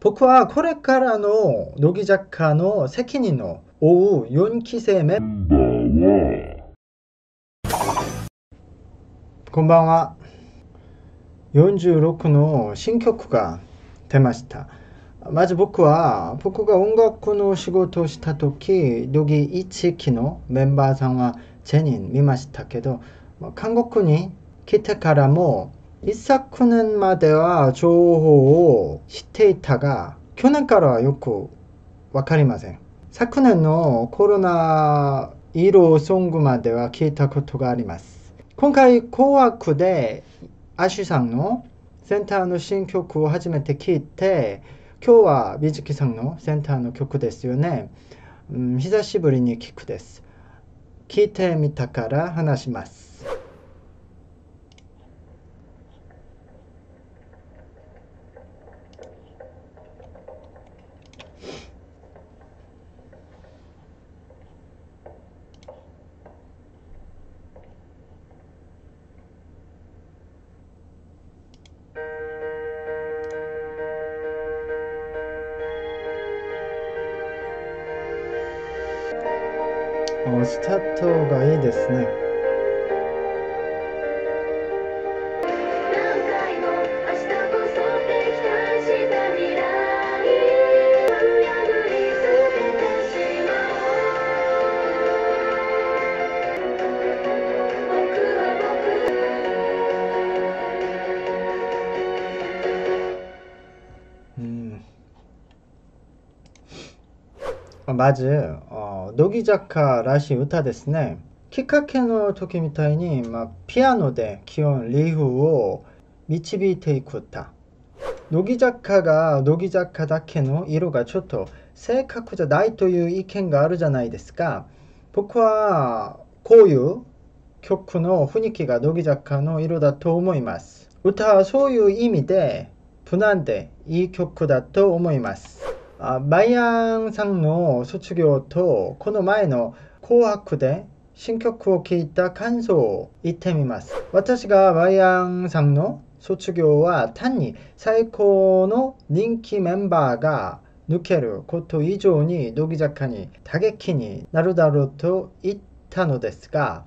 僕はこれからの乃木坂の責任の追う4期生メンバーは、こんばんは。46の新曲が出ました。まず僕が音楽の仕事をした時、乃木1期のメンバーさんは全人見ましたけど、韓国に来てからも一昨年までは情報を知っていたが、去年からはよくわかりません。昨年のコロナ色ソングまでは聞いたことがあります。今回紅白でアシュさんのセンターの新曲を初めて聞いて、今日は美月さんのセンターの曲ですよね。久しぶりに聞くです。聞いてみたから話します。スタートがいいですね。まず、乃木坂らしい歌ですね。きっかけの時みたいに、ピアノで気温、リフを導いていく歌。乃木坂が乃木坂だけの色がちょっと正確じゃないという意見があるじゃないですか。僕はこういう曲の雰囲気が乃木坂の色だと思います。歌はそういう意味で無難でいい曲だと思います。マヤンさんの卒業とこの前の紅白で新曲を聴いた感想を言ってみます。私がマヤンさんの卒業は単に最高の人気メンバーが抜けること以上に乃木坂に打撃になるだろうと言ったのですが、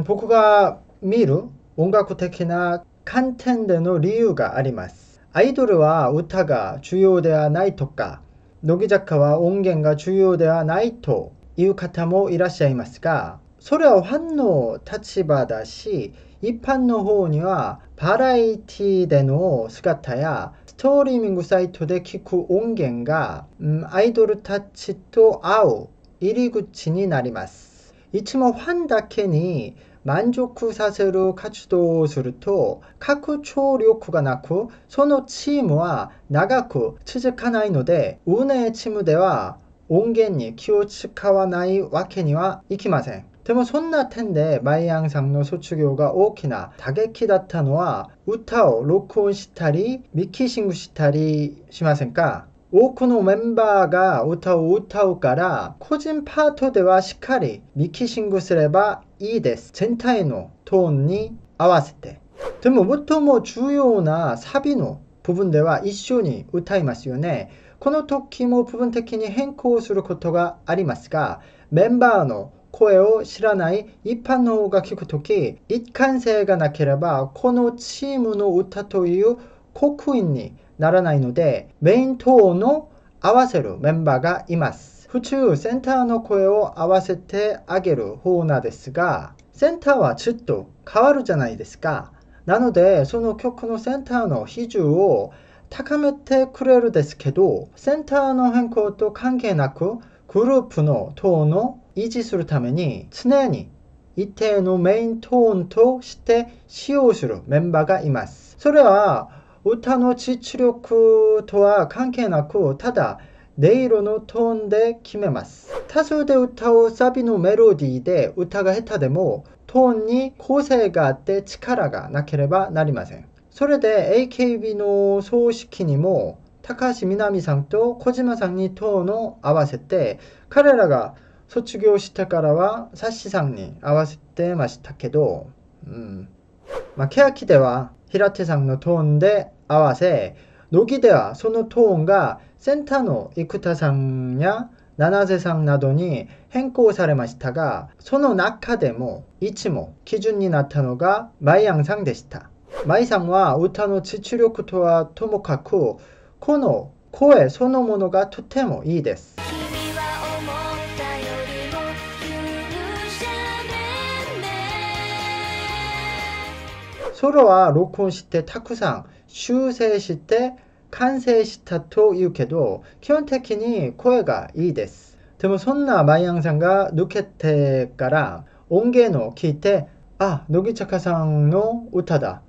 僕が見る音楽的な観点での理由があります。アイドルは歌が重要ではないとか、乃木坂は音源が重要ではないという方もいらっしゃいますが、それはファンの立場だし、一般の方にはバラエティでの姿やストリーミングサイトで聴く音源が、アイドルたちと合う入り口になります。いつもファンだけに満足させる活動をすると拡張力がなく、そのチームは長く続かないので、運営チームでは音源に気を使わないわけにはいきません。でもそんな点でマイヤンさんの卒業が大きな打撃だったのは、歌を録音したりミキシングしたりしませんか？多くのメンバーが歌を歌うから、個人パートではしっかりミキシングすればいいです。全体のトーンに合わせて。でも最も重要なサビの部分では一緒に歌いますよね。この時も部分的に変更することがありますが、メンバーの声を知らない一般の方が聞くとき、一貫性がなければこのチームの歌という刻印にならないので、メイントーンを合わせるメンバーがいます。普通センターの声を合わせてあげる方なんですが、センターはちょっと変わるじゃないですか。なのでその曲のセンターの比重を高めてくれるですけど、センターの変更と関係なくグループのトーンを維持するために常に一定のメイントーンとして使用するメンバーがいます。それは歌の実力とは関係なく、ただ音色のトーンで決めます。多数で歌うサビのメロディーで歌が下手でもトーンに個性があって力がなければなりません。それで AKB の葬式にも高橋みなみさんと小島さんにトーンを合わせて、彼らが卒業してからはサッシさんに合わせてましたけど、欅では平手さんのトーンで合わせ、乃木ではそのトーンがセンターの生田さんや七瀬さんなどに変更されましたが、その中でもいつも基準になったのがマイヤンさんでした。マイさんは歌の実力とはともかくこの声そのものがとてもいいです。ソロは録音してたくさん修正して完成したというけど、基本的に声がいいです。でもそんなマイヤンさんが抜けてから音源を聞いて、あ、乃木坂さんの歌だ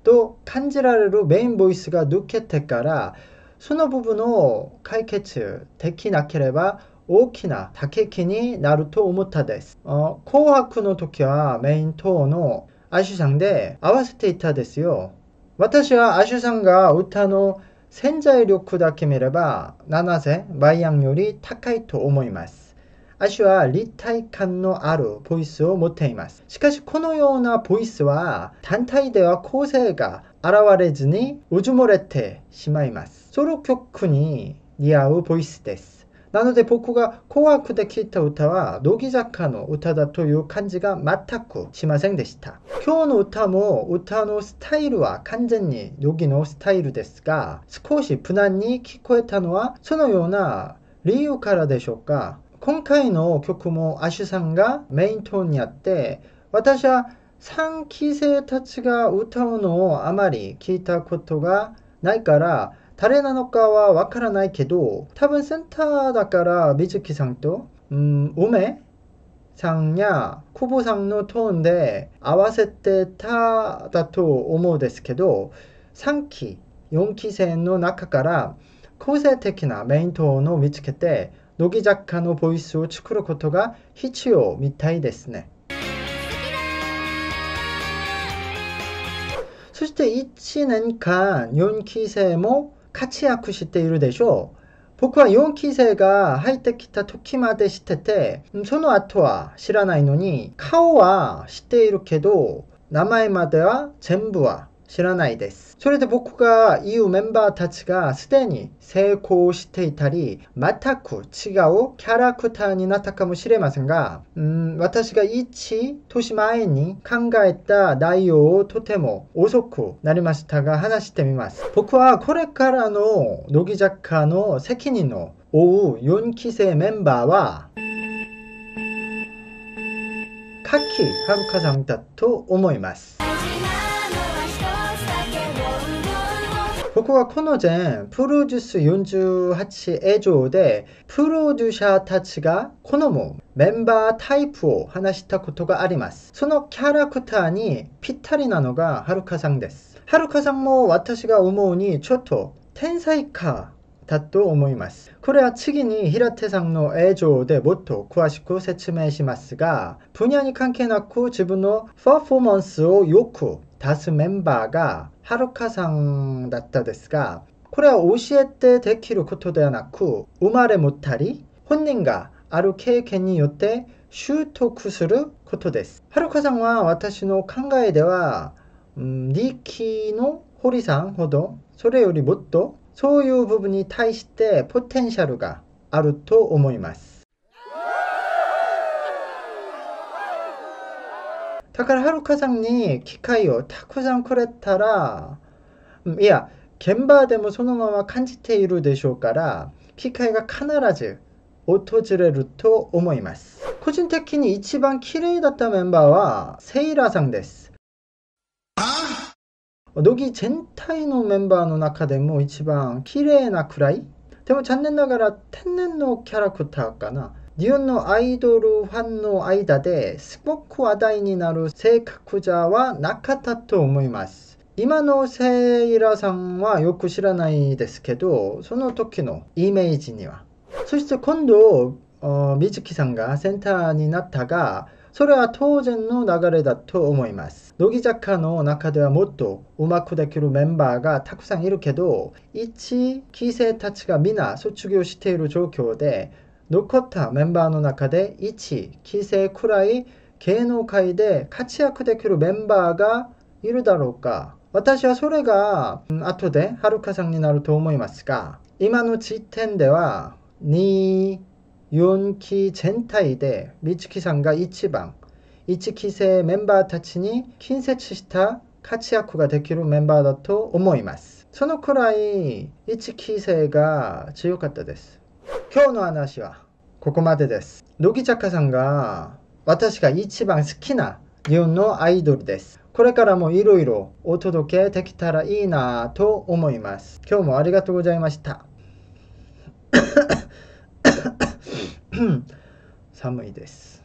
と感じられるメインボイスが抜けてから、その部分を解決できなければ大きな打撃になると思ったです。紅白の時はメイントーンのアシュさんで合わせていたですよ。私はアシュさんが歌の潜在力だけ見れば七瀬、マイヤンより高いと思います。アシュは立体感のあるボイスを持っています。しかしこのようなボイスは単体では個性が現れずにうずもれてしまいます。ソロ曲に似合うボイスです。なので僕が紅白で聴いた歌は乃木坂の歌だという感じが全くしませんでした。今日の歌も歌のスタイルは完全に乃木のスタイルですが、少し無難に聞こえたのはそのような理由からでしょうか。今回の曲もアシュさんがメイントーンにあって、私は3期生たちが歌うのをあまり聞いたことがないから誰なのかはわからないけど、多分センターだから水木さんと梅さんや久保さんのトーンで合わせてただと思うんですけど、3期4期生の中から個性的なメイントーンを見つけて乃木坂のボイスを作ることが必要みたいですね。そして1年間4期生も活躍しているでしょう。僕は4期生が入ってきた時まで知ってて、その後は知らないのに、顔は知っているけど名前までは全部は知らないです。それで僕が言うメンバーたちがすでに成功していたり、全く違うキャラクターになったかもしれませんが、私が1年前に考えた内容をとても遅くなりましたが話してみます。僕はこれからの乃木坂の責任を負う4期生メンバーは柿遥さんだと思います。僕はこの前プロデュース48以上でプロデューサーたちが好むメンバータイプを話したことがあります。そのキャラクターにぴったりなのがはるかさんです。はるかさんも私が思うにちょっと天才かだと思います。これは次に平手さんの映像でもっと詳しく説明しますが、分野に関係なく自分のパフォーマンスをよく出すメンバーがはるかさんだったですが、これは教えてできることではなく、生まれ持ったり本人がある経験によって習得することです。はるかさんは私の考えでは、力の堀さんほどそれよりもっとそういう部分に対してポテンシャルがあると思います。だからはるかさんに機会をたくさんくれたら、いや現場でもそのまま感じているでしょうから、機会が必ず訪れると思います。個人的に一番綺麗だったメンバーはセイラさんです。乃木全体のメンバーの中でも一番綺麗なくらい。でも残念ながら天然のキャラクターかな。日本のアイドルファンの間ですごく話題になる性格者はなかったと思います。今のセイラさんはよく知らないですけど、その時のイメージには。そして今度水木さんがセンターになったが、それは当然の流れだと思います。乃木坂の中ではもっとうまくできるメンバーがたくさんいるけど、1期生たちが皆卒業している状況で、残ったメンバーの中で1期生くらい芸能界で活躍できるメンバーがいるだろうか私はそれが後ではるかさんになると思いますが、今の時点では2、4期全体で美月さんが一番1期生メンバーたちに近接した活躍ができるメンバーだと思います。そのくらい1期生が強かったです。今日の話はここまでです。乃木坂さんが私が一番好きな日本のアイドルです。これからもいろいろお届けできたらいいなと思います。今日もありがとうございました。寒いです。